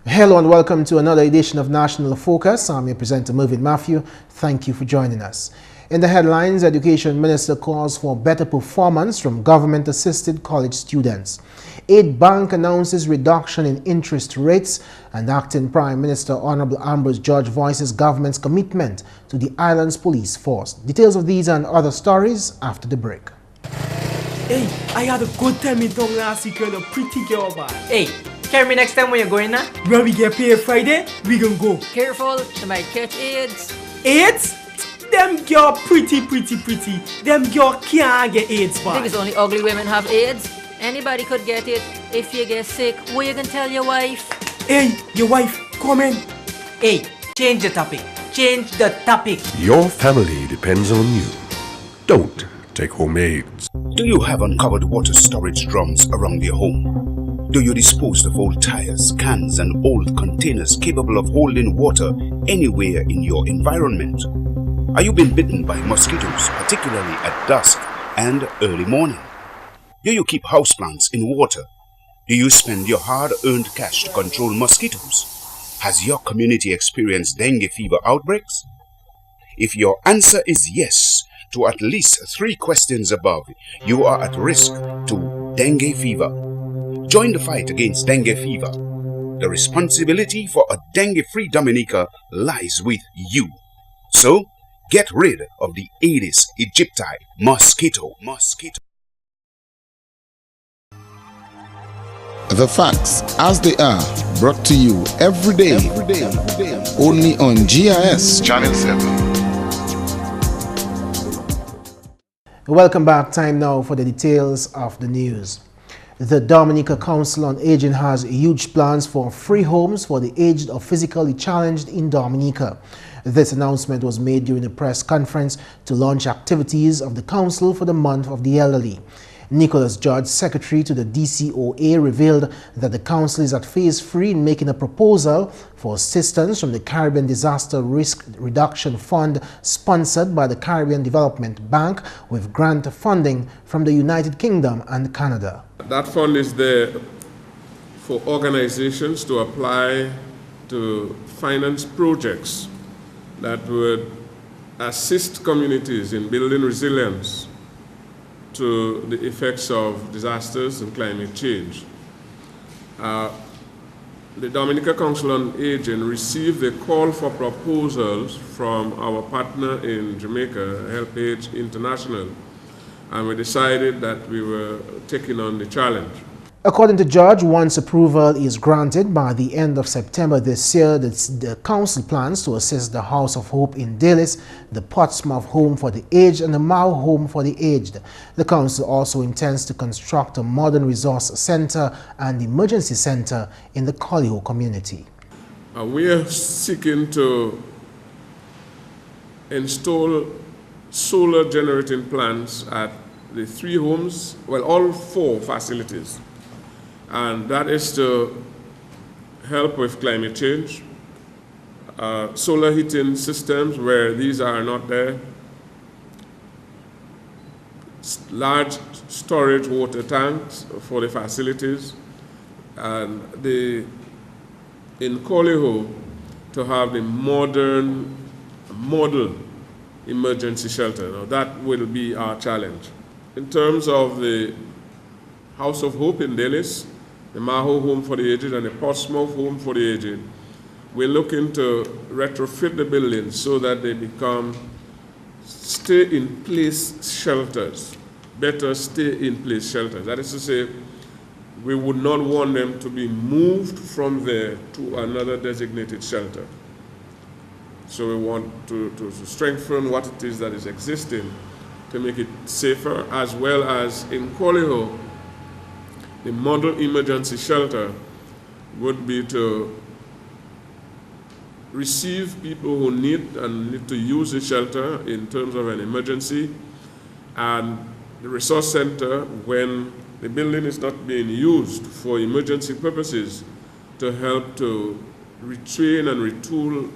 Hello and welcome to another edition of National Focus. I'm your presenter Mervin. Thank you for joining us. In the headlines, Education Minister calls for better performance from government-assisted college students. Aid Bank announces reduction in interest rates, and Acting Prime Minister Honorable Ambrose George voices government's commitment to the island's police force. Details of these and other stories after the break. Hey, I had a good time in town last week with a pretty girl, man. Hey, carry me next time when you're going now. When we get paid Friday, we gonna go. Careful, you might catch AIDS. AIDS? Them girl pretty. Them girl can't get AIDS, man. I think it's only ugly women have AIDS. Anybody could get it. If you get sick, what you can tell your wife? Hey, your wife, come in. Hey, change the topic. Change the topic. Your family depends on you. Don't take home AIDS. Do you have uncovered water storage drums around your home? Do you dispose of old tires, cans and old containers capable of holding water anywhere in your environment? Are you being bitten by mosquitoes, particularly at dusk and early morning? Do you keep houseplants in water? Do you spend your hard-earned cash to control mosquitoes? Has your community experienced dengue fever outbreaks? If your answer is yes to at least 3 questions above, you are at risk to dengue fever. Join the fight against dengue fever. The responsibility for a dengue-free Dominica lies with you. So, get rid of the Aedes aegypti mosquito. The facts as they are, brought to you every day. Only on GIS Channel 7. Welcome back. Time now for the details of the news. The Dominica Council on Aging has huge plans for free homes for the aged or physically challenged in Dominica. This announcement was made during a press conference to launch activities of the council for the month of the elderly. Nicholas George, secretary to the DCOA, revealed that the council is at phase 3 in making a proposal for assistance from the Caribbean Disaster Risk Reduction Fund sponsored by the Caribbean Development Bank with grant funding from the United Kingdom and Canada. That fund is there for organizations to apply to finance projects that would assist communities in building resilience to the effects of disasters and climate change. The Dominica Council on Aging received a call for proposals from our partner in Jamaica, Help Age International, and we decided that we were taking on the challenge. According to George, once approval is granted by the end of September this year, the council plans to assist the House of Hope in Dallas, the Portsmouth Home for the Aged and the Mao Home for the Aged. The council also intends to construct a modern resource center and emergency center in the Colliho community. We are seeking to install solar generating plants at the 3 homes, well, all 4 facilities. And that is to help with climate change, solar heating systems where these are not there, large storage water tanks for the facilities, and in Colliho to have the modern model emergency shelter. Now that will be our challenge. In terms of the House of Hope in Dallas, the Maho Home for the Aged and the Portsmouth Home for the Aged, we're looking to retrofit the buildings so that they become stay-in-place shelters, better stay-in-place shelters. That is to say, we would not want them to be moved from there to another designated shelter. So we want to strengthen what it is that is existing to make it safer, as well as in Colliho, the model emergency shelter would be to receive people who need to use the shelter in terms of an emergency, and the resource center when the building is not being used for emergency purposes to help to retrain and retool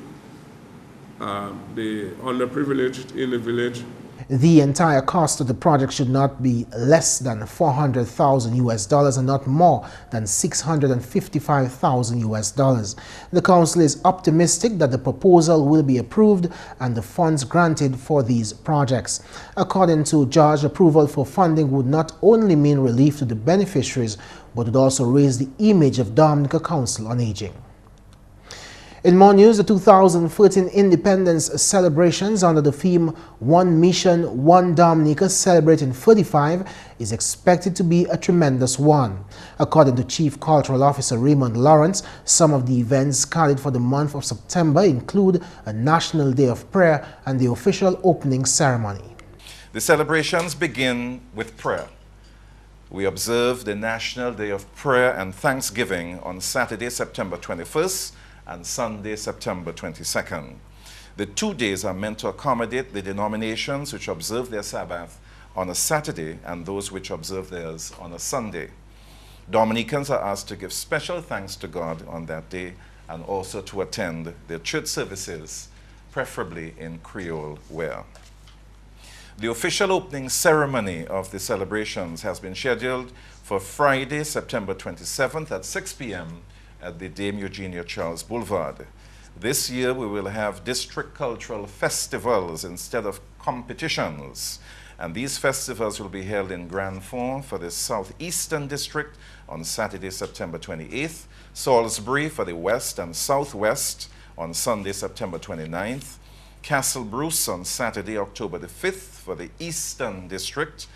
the underprivileged in the village. The entire cost of the project should not be less than $400,000 and not more than $655,000. The council is optimistic that the proposal will be approved and the funds granted for these projects. According to George, approval for funding would not only mean relief to the beneficiaries, but would also raise the image of Dominica Council on Aging. In more news, the 2013 Independence celebrations under the theme One Mission, One Dominica, celebrating 35 is expected to be a tremendous one. According to Chief Cultural Officer Raymond Lawrence, some of the events scheduled for the month of September include a National Day of Prayer and the official opening ceremony. The celebrations begin with prayer. We observe the National Day of Prayer and Thanksgiving on Saturday, September 21st, and Sunday, September 22nd. The 2 days are meant to accommodate the denominations which observe their Sabbath on a Saturday and those which observe theirs on a Sunday. Dominicans are asked to give special thanks to God on that day and also to attend their church services, preferably in Creole wear. The official opening ceremony of the celebrations has been scheduled for Friday, September 27th at 6 p.m. at the Dame Eugenia Charles Boulevard. This year we will have district cultural festivals instead of competitions, and these festivals will be held in Grand Fond for the Southeastern District on Saturday, September 28th, Salisbury for the West and Southwest on Sunday, September 29th, Castle Bruce on Saturday, October the 5th for the Eastern District,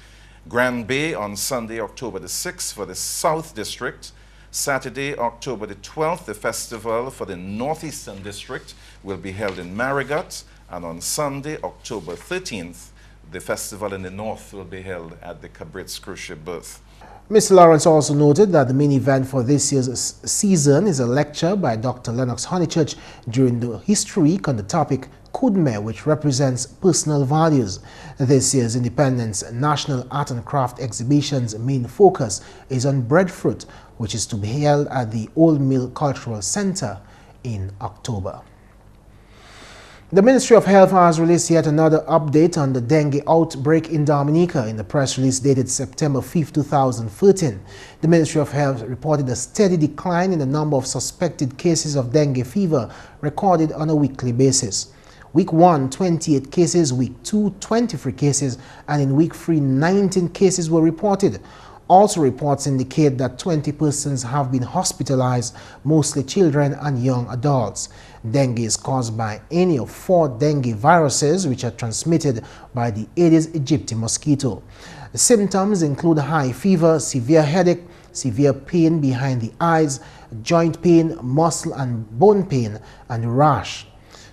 Grand Bay on Sunday, October the 6th for the South District. Saturday, October the 12th, the festival for the Northeastern District will be held in Marigot, and on Sunday, October 13th, the festival in the North will be held at the Cabrit's Cruise Ship Berth. Mr. Lawrence also noted that the main event for this year's season is a lecture by Dr. Lennox Honeychurch during the History Week on the topic Kudme, which represents personal values. This year's Independence National Art and Craft Exhibition's main focus is on breadfruit, which is to be held at the Old Mill Cultural Center in October. The Ministry of Health has released yet another update on the dengue outbreak in Dominica. In the press release dated September 5, 2013, the Ministry of Health reported a steady decline in the number of suspected cases of dengue fever recorded on a weekly basis. Week 1, 28 cases, Week 2, 23 cases, and in Week 3, 19 cases were reported. Also, reports indicate that 20 persons have been hospitalized, mostly children and young adults. Dengue is caused by any of 4 dengue viruses which are transmitted by the Aedes aegypti mosquito. The symptoms include high fever, severe headache, severe pain behind the eyes, joint pain, muscle and bone pain, and rash.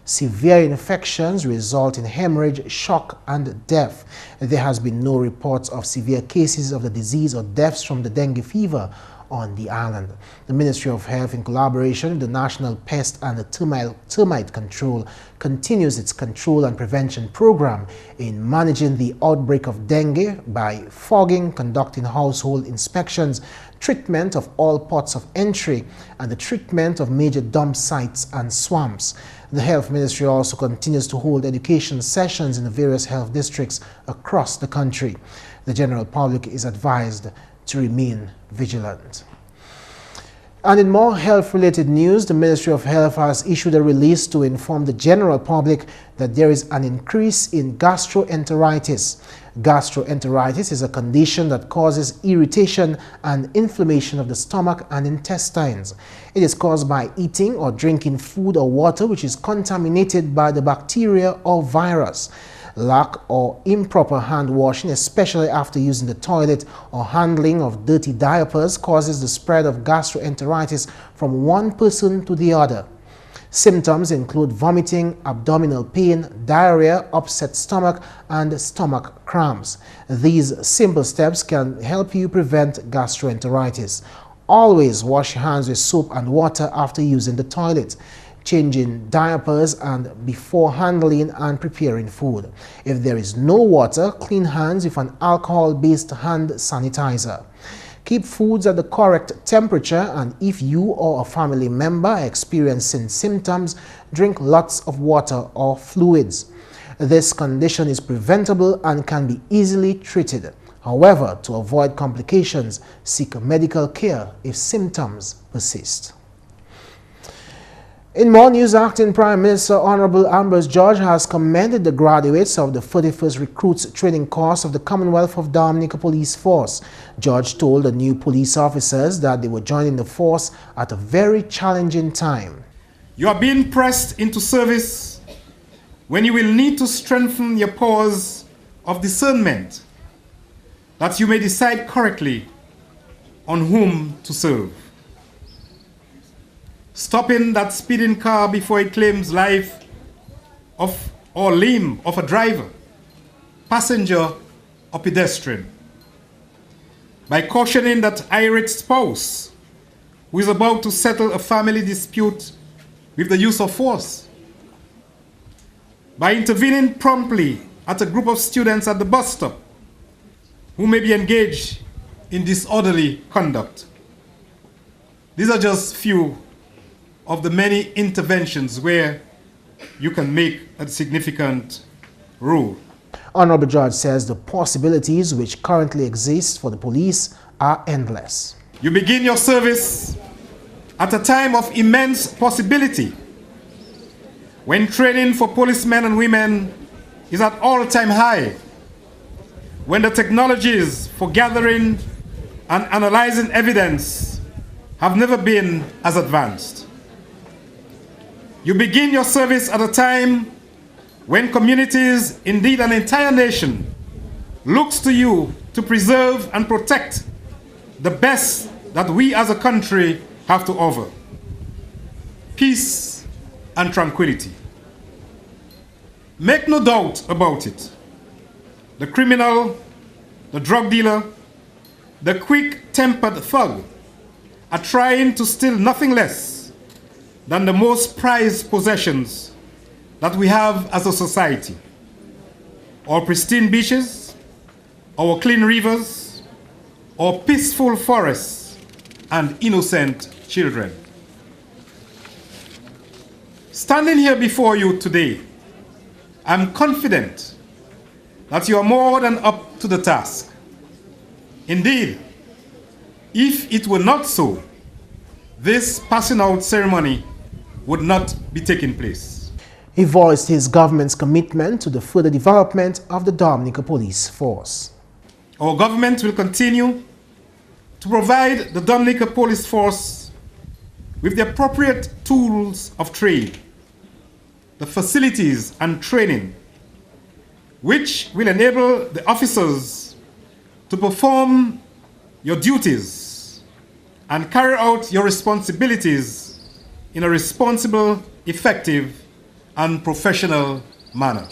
Severe infections result in hemorrhage, shock, and death. There has been no reports of severe cases of the disease or deaths from the dengue fever on the island. The Ministry of Health, in collaboration with the National Pest and Termite Control, continues its control and prevention program in managing the outbreak of dengue by fogging, conducting household inspections, treatment of all ports of entry, and the treatment of major dump sites and swamps. The Health Ministry also continues to hold education sessions in the various health districts across the country. The general public is advised to remain vigilant. And in more health-related news, the Ministry of Health has issued a release to inform the general public that there is an increase in gastroenteritis. Gastroenteritis is a condition that causes irritation and inflammation of the stomach and intestines. It is caused by eating or drinking food or water which is contaminated by the bacteria or virus. Lack or improper hand washing, especially after using the toilet, or handling of dirty diapers causes the spread of gastroenteritis from one person to the other. Symptoms include vomiting, abdominal pain, diarrhea, upset stomach, and stomach cramps. These simple steps can help you prevent gastroenteritis. Always wash your hands with soap and water after using the toilet, changing diapers, and before handling and preparing food. If there is no water, clean hands with an alcohol-based hand sanitizer. Keep foods at the correct temperature, and if you or a family member are experiencing symptoms, drink lots of water or fluids. This condition is preventable and can be easily treated. However, to avoid complications, seek medical care if symptoms persist. In more news, Acting Prime Minister Honorable Ambrose George has commended the graduates of the 31st Recruits Training Course of the Commonwealth of Dominica Police Force. George told the new police officers that they were joining the force at a very challenging time. You are being pressed into service when you will need to strengthen your powers of discernment, that you may decide correctly on whom to serve. Stopping that speeding car before it claims life or limb of a driver, passenger, or pedestrian. By cautioning that irate spouse who is about to settle a family dispute with the use of force. By intervening promptly at a group of students at the bus stop who may be engaged in disorderly conduct. These are just few of the many interventions where you can make a significant role. Honorable George says the possibilities which currently exist for the police are endless. You begin your service at a time of immense possibility, when training for policemen and women is at all-time high, when the technologies for gathering and analyzing evidence have never been as advanced. You begin your service at a time when communities, indeed an entire nation, looks to you to preserve and protect the best that we as a country have to offer: peace and tranquility. Make no doubt about it. The criminal, the drug dealer, the quick-tempered thug are trying to steal nothing less than the most prized possessions that we have as a society: our pristine beaches, our clean rivers, our peaceful forests, and innocent children. Standing here before you today, I'm confident that you are more than up to the task. Indeed, if it were not so, this passing out ceremony would not be taking place. He voiced his government's commitment to the further development of the Dominica Police Force. Our government will continue to provide the Dominica Police Force with the appropriate tools of trade, the facilities and training, which will enable the officers to perform your duties and carry out your responsibilities in a responsible, effective, and professional manner.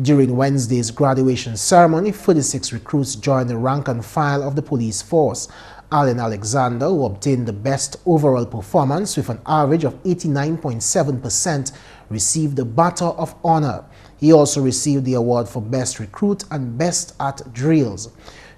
During Wednesday's graduation ceremony, 46 recruits joined the rank and file of the police force. Alan Alexander, who obtained the best overall performance with an average of 89.7%, received the Baton of Honor. He also received the award for Best Recruit and Best at Drills.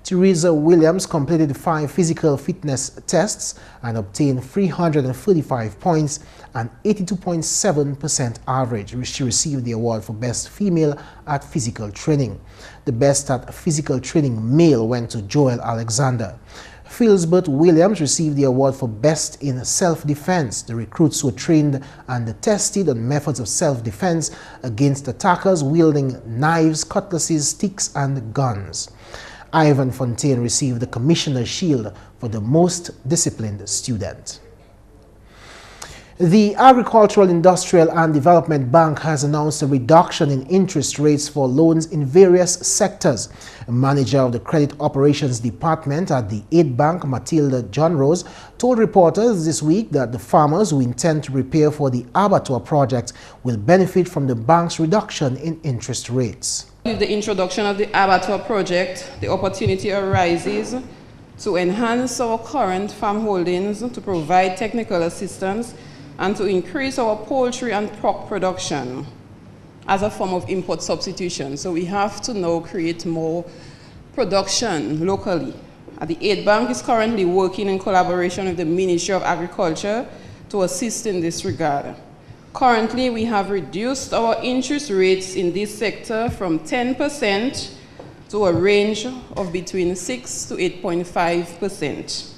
Teresa Williams completed 5 physical fitness tests and obtained 335 points and 82.7% average. She received the award for Best Female at Physical Training. The Best at Physical Training Male went to Joel Alexander. Philsbert Williams received the award for Best in Self-Defense. The recruits were trained and tested on methods of self-defense against attackers wielding knives, cutlasses, sticks, and guns. Ivan Fontaine received the Commissioner's Shield for the most disciplined student. The Agricultural, Industrial and Development Bank has announced a reduction in interest rates for loans in various sectors. A manager of the Credit Operations Department at the Aid Bank, Matilda John Rose, told reporters this week that the farmers who intend to prepare for the abattoir project will benefit from the bank's reduction in interest rates. With the introduction of the abattoir project, the opportunity arises to enhance our current farm holdings, to provide technical assistance, and to increase our poultry and pork production as a form of import substitution. So we have to now create more production locally. The Aid Bank is currently working in collaboration with the Ministry of Agriculture to assist in this regard. Currently, we have reduced our interest rates in this sector from 10% to a range of between 6 to 8.5%.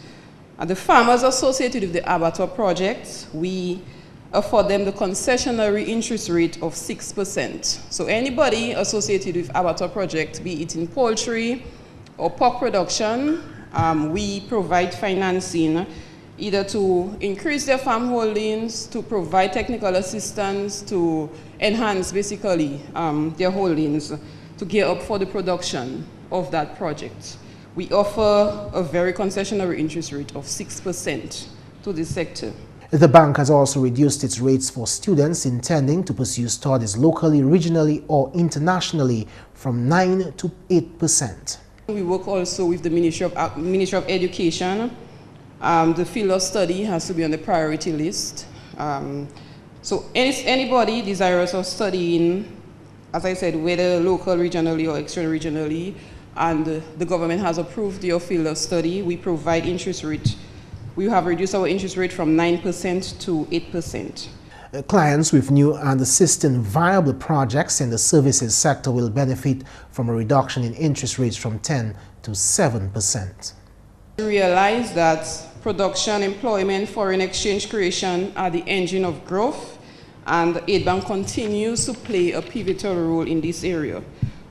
And the farmers associated with the abattoir project, we afford them the concessionary interest rate of 6%. So anybody associated with abattoir project, be it in poultry or pork production, we provide financing either to increase their farm holdings, to provide technical assistance, to enhance basically their holdings, to gear up for the production of that project. We offer a very concessionary interest rate of 6% to this sector. The bank has also reduced its rates for students intending to pursue studies locally, regionally, or internationally from 9 to 8%. We work also with the Ministry of Education. The field of study has to be on the priority list. So anybody desirous of studying, as I said, whether local, regionally, or external regionally, and the government has approved your field of study, we provide interest rate. We have reduced our interest rate from 9% to 8%. Clients with new and assisting viable projects in the services sector will benefit from a reduction in interest rates from 10 to 7%. We realize that production, employment, foreign exchange creation are the engine of growth, and the Aid Bank continues to play a pivotal role in this area.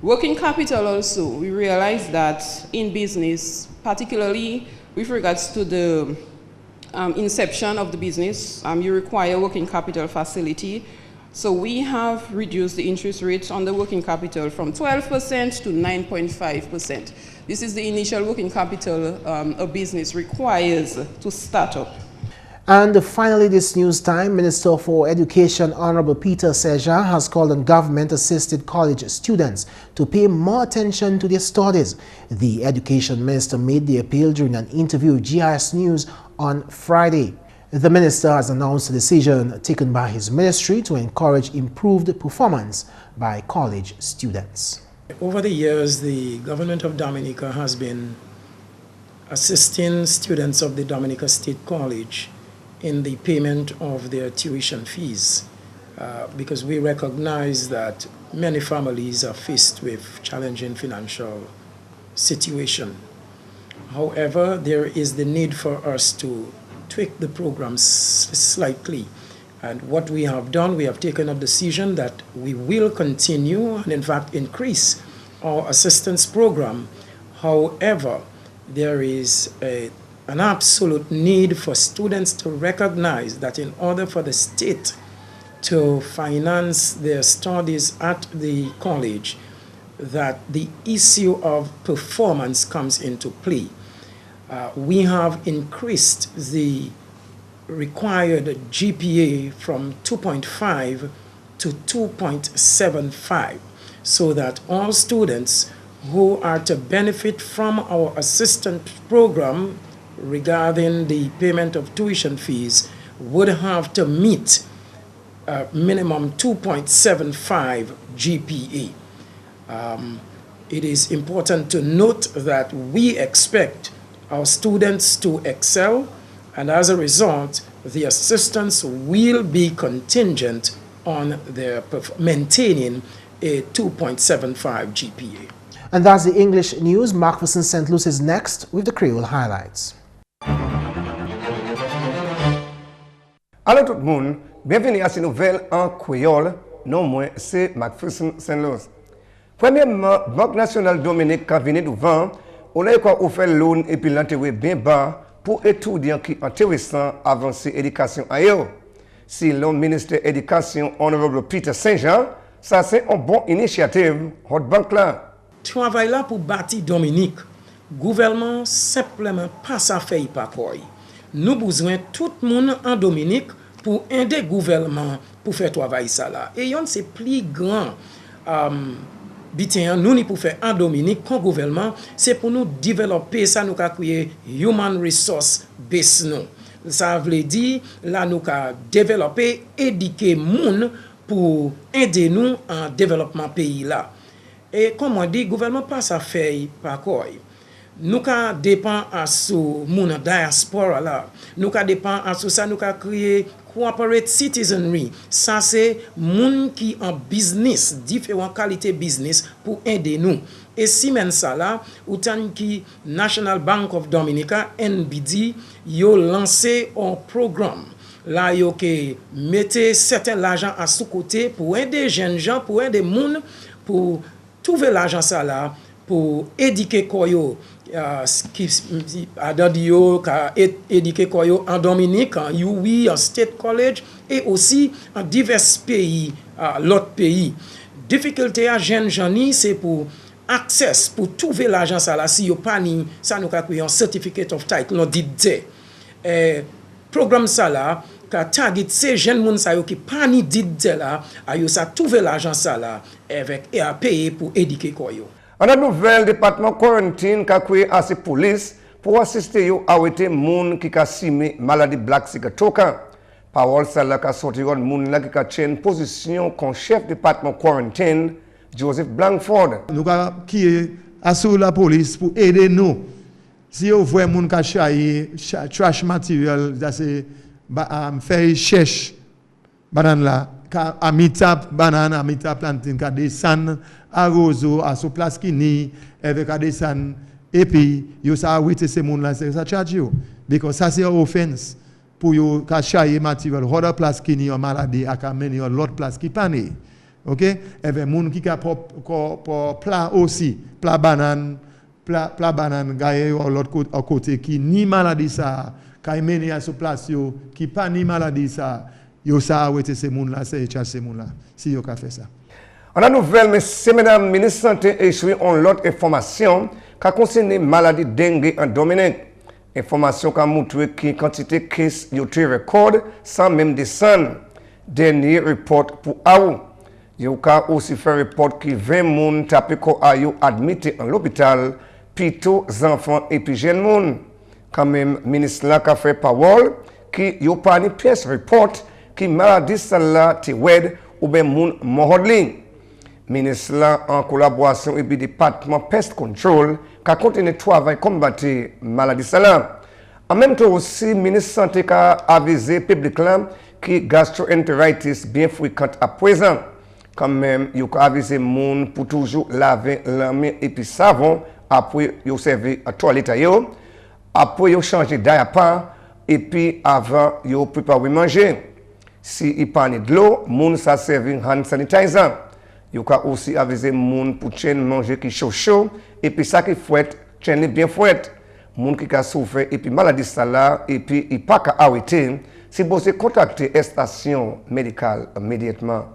Working capital also, we realize that in business, particularly with regards to the inception of the business, you require working capital facility. So we have reduced the interest rates on the working capital from 12% to 9.5%. This is the initial working capital a business requires to start up. And finally, this news time, Minister for Education Honorable Peter Seja has called on government-assisted college students to pay more attention to their studies. The Education Minister made the appeal during an interview with GIS News on Friday. The Minister has announced a decision taken by his ministry to encourage improved performance by college students. Over the years, the government of Dominica has been assisting students of the Dominica State College in the payment of their tuition fees because we recognize that many families are faced with challenging financial situation. However, there is the need for us to tweak the programs slightly. And what we have done, we have taken a decision that we will continue and in fact increase our assistance program. However, there is an absolute need for students to recognize that in order for the state to finance their studies at the college, that the issue of performance comes into play. We have increased the required GPA from 2.5 to 2.75 so that all students who are to benefit from our assistance program regarding the payment of tuition fees would have to meet minimum 2.75 GPA. It is important to note that we expect our students to excel, and as a result, the assistance will be contingent on their maintaining a 2.75 GPA. And that's the English news. McPherson St. Luce is next with the Creole highlights. Allô tout le monde, bienvenue à ces nouvelles en créole. Non, moi, c'est McPherson St. Luce. Premièrement, Banque nationale Dominique qui vient devant, on a quoi offert loan et puis l'intérêt bien bas pour étudiants qui sont intéressants à avancer l'éducation ailleurs. Si le ministre de l'Éducation, Honorable Peter Saint-Jean, ça c'est une bonne initiative, votre banque là. Travail là pour bâtir Dominique, gouvernement simplement pas ça fait pas quoi. Nous besoin tout le monde en Dominique pour aider le gouvernement pour faire travail ça là. Et yon c'est plus grand nous ni pour faire en Dominique comme gouvernement, c'est pour nous développer ça nous créer human resource base nous. Ça veut dire là nous développer éduquer moun pour aider nous en développement pays là. Et comme on dit, gouvernement pas ça fait par quoi. nous ka dépend à sous mon diaspora là. Nous ka dépend à sous ça nous ka créer corporate citizenry. Ça c'est moun qui en business, différentes qualités business pour aider nous. Et si men ça là, autant qui National Bank of Dominica NBD yo lancé un programme. Là yo que mettez certain l'argent à sous côté pour aider jeunes gens, pour aider moun pour trouver l'argent ça là pour éduquer koyo qui éduquer koyo en Dominique, en UI, en State College et aussi en divers pays, l'autre pays. Difficulté à jeunes gens c'est pour access pour trouver l'argent ça là si yo pas ni ça nous créer un certificate of title non dit programme ça là ka target ces jeunes moun ça yo qui pas ni dit là ayo ça trouver l'argent ça là avec et à payer pour éduquer koyo. En a nouvelle département quarantine ka créé assez police pour assister yo arrêter moun qui ka simé maladie black sigatoka. Parole ça là ka sorti yon moun là qui ka tient position comme chef département quarantine Joseph Blankford. Nous qui est assuré la police pour aider nous. Si vous voyez moun ka chaye trash material, ça c'est faire cherche banane là, amita banane, amita plantain ka descend à roseau à sous place kini avec ka descend et puis yo ça arrêter ces moun là ça charge yo because ça c'est offense pour yo ka chaye material other place kini en maladie à ka mener l'autre place qui pané. OK, et bien moun qui ka pour plat aussi plat banane gagne l'autre côté qui ni maladie ça ka mené à ce place yo qui pas ni maladie ça yo ça arrêter ces moun là c'est chasser ces moun là si yo ka fait ça. On a nouvelle messieurs mesdames ministre santé échoué en l'autre information qui concerne maladie dengue en Dominique. Information qui montre que quantité case yo te record sans même descendre. Dernier report pour AOU. Yo ka aussi fait report que 20 moun tapé ko ayo admité en l'hôpital, plutôt enfants et puis jeunes moun. Quand même ministre là ka fait parole qui yo pas ni pièce report qui maladie celle-là te wed ou ben moun mohodling. Ministre là en collaboration avec le département pest control qui continue de travailler combattre maladie celle-là. En même temps aussi ministre santé ka avisé public là qui gastroenteritis bien fréquente à présent. Quand même, il faut aviser moun pour toujours laver la main et puis savon après yo servi à toilette yo, après yo changer diaper et puis avant yo préparer manger. Si il pas de l'eau, moun ça servir hand sanitizer. Yo ka aussi aviser moun pour chaîne manger qui chaud et puis ça qui fouette, chaîne bien fouette. Moun qui ka souffert et puis maladie ça là et puis il pas ka arrêter, c'est beau se contacter station médicale immédiatement.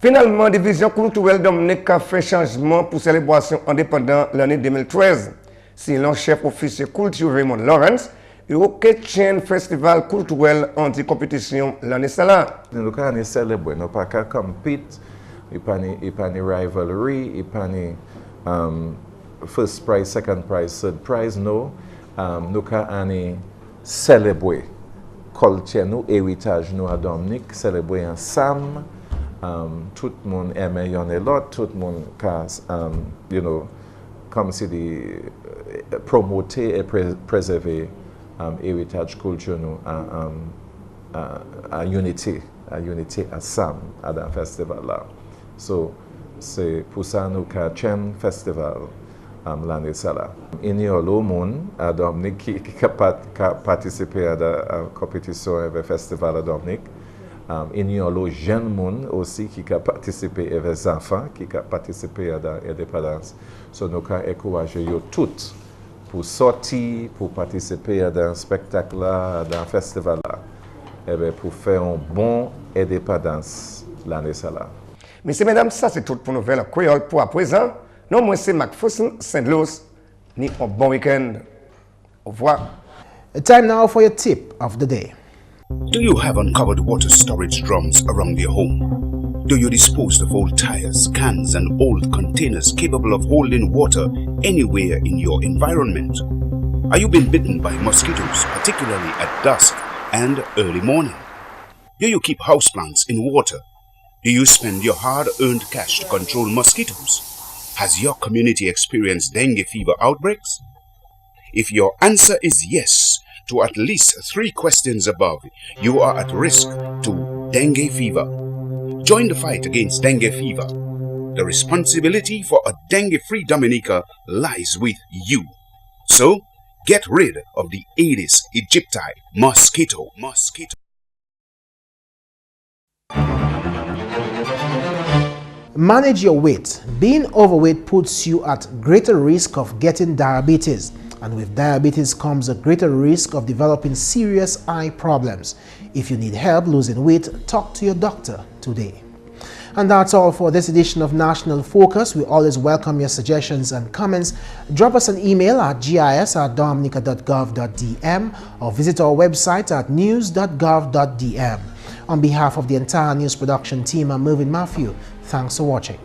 Finalement, division culturelle Dominique a fait changement pour célébration indépendante l'année 2013. Si l'un chef officier culture Raymond Lawrence, il y a un festival culturel anti-compétition l'année là. Nous avons célébré, nous n'avons pas compete, il n'y a pas de rivalry, il n'y a pas de first prize, second prize, third prize, non. Nous avons célébré culture, nous, héritage, nous à Dominique, célébrer ensemble. Tout le monde aime yon et l'autre, tout le monde comme si de promoter et préserver héritage culture nous à unité ensemble à un festival là. So c'est pour ça nous avons un festival l'année là. Il y a le monde à Dominique qui a participé à la compétition avec festival à Dominique. Il y a le jeune monde aussi qui a participé, et les enfants qui ont participé à l'indépendance. So, nous avons encouragé tous pour sortir, pour participer à un spectacle, à un festival, et bien, pour faire une bonne indépendance l'année là. Messieurs, mesdames, ça c'est tout pour Nouvelle Créole pour à présent. Non, moi c'est McPherson, Saint-Luce. Ni un bon week-end. Au revoir. Time now for your tip of the day. Do you have uncovered water storage drums around your home? Do you dispose of old tires, cans and old containers capable of holding water anywhere in your environment? Are you being bitten by mosquitoes, particularly at dusk and early morning? Do you keep houseplants in water? Do you spend your hard-earned cash to control mosquitoes? Has your community experienced dengue fever outbreaks? If your answer is yes to at least 3 questions above, you are at risk to dengue fever. Join the fight against dengue fever. The responsibility for a dengue-free Dominica lies with you. So, get rid of the Aedes aegypti mosquito. Manage your weight. Being overweight puts you at greater risk of getting diabetes. And with diabetes comes a greater risk of developing serious eye problems. If you need help losing weight, talk to your doctor today. And that's all for this edition of National Focus. We always welcome your suggestions and comments. Drop us an email at gis@dominica.gov.dm or visit our website at news.gov.dm. On behalf of the entire news production team, I'm Mervin Matthew. Thanks for watching.